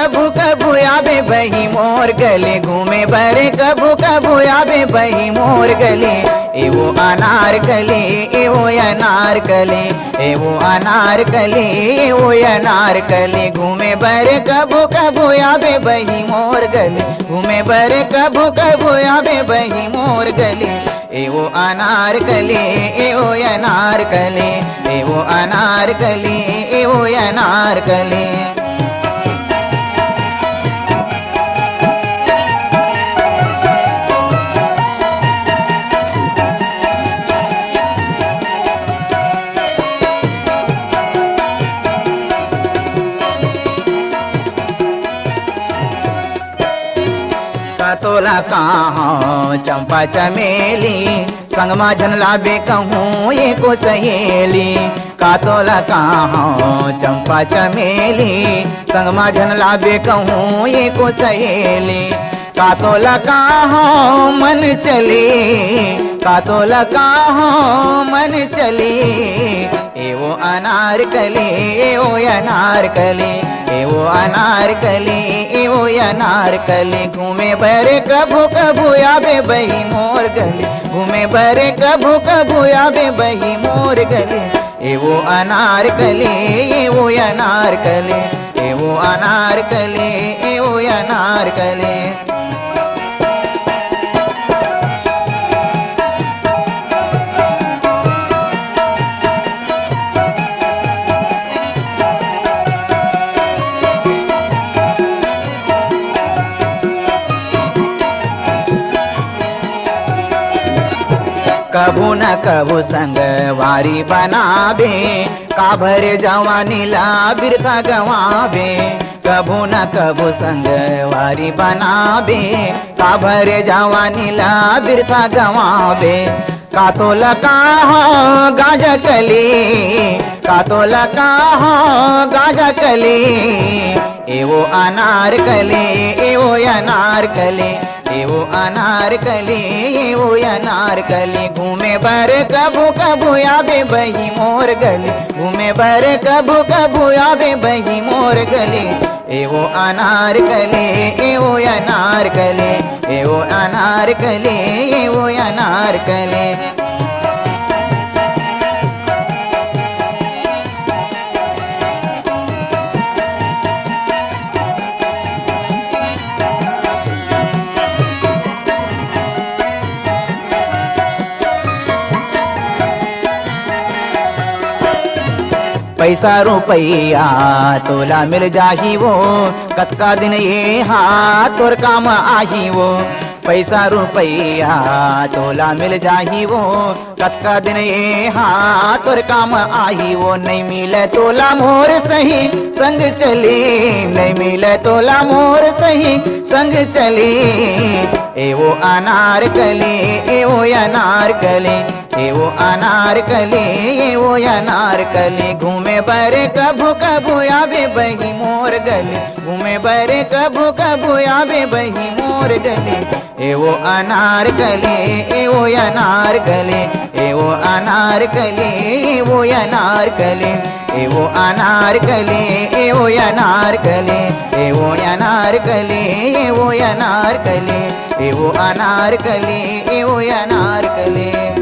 कभू कभू आवे बही मोर गले, घूमे बरे कभू कभू आवे बही मोर गले। एवो अनारकली एवो अनारकली, एवो अनारकली एवो अनारकली, घूमे बरे कभू कभू आवे बही मोर गले, घूमे बरे कभू कभू आवे बही मोर गले। एवो अनारकली एवो अनारकली, एवो अनारकली एवो अनारकली। तोला कहाँ चंपा चमेली, संग माझन लाबे कहूँ एको सहेली। का तोला कहाँ चंपा चमेली, संग माझन लाबे कहूँ एको सहेली। का तोला कहाँ मन चली, का तोला कहाँ मन चली। एवो अनारकली एवो अनारकली, एवो अनारकली एवो अनारकली, घूमे बरे कभू कभू आवे बही मोर गले, घूमे बरे कभू कभू आवे बही मोर गले। एवो अनारकली एवो अनारकली, एवो अनारकली एवो अनारकली। कभू न कभू संग वारी बनावे, का भरे जवानी ला बिरथा गवावे। कभू न कभू संग वारी बनावे, का भरे जवानी ला बिरथा गवावे। का तोला कहाँ गाजा कली, का तोला कहाँ गाजा कली। एवो अनारकली एवो अनारकली, एवो अनारकली एवो अनारकली, घूमे बरे कभू कभू आवे बही मोर गले, घूमे बरे कभू कभू आवे बही मोर गले। एवो अनारकली एवो अनारकली, एवो अनारकली एवो अनारकली। पैसा रुपया तोला मिल जाही वो, कतका दिन ये हाथ तोर काम आही वो। पैसा रुपया तोला मिल जाही वो, कतका दिन ये हाथ तोर काम आही वो। नहीं मिले तोला मोर सही संग चली, नहीं मिले तोला मोर सही संग चली। एवो अनारकली एवो अनारकली, एवो अनारकली एवो अनारकली, घूमे बरे कभू कभू आवे बही मोर गले, घूमे बरे कभू कभू आवे बही मोर गले। एवो अनारकली एवो अनारकली, एवो अनारकली एवो अनारकली, एवो अनारकली एवो अनारकली, एवो अनारकली एवो अनारकली, एवो अनारकली एवो अनारकली।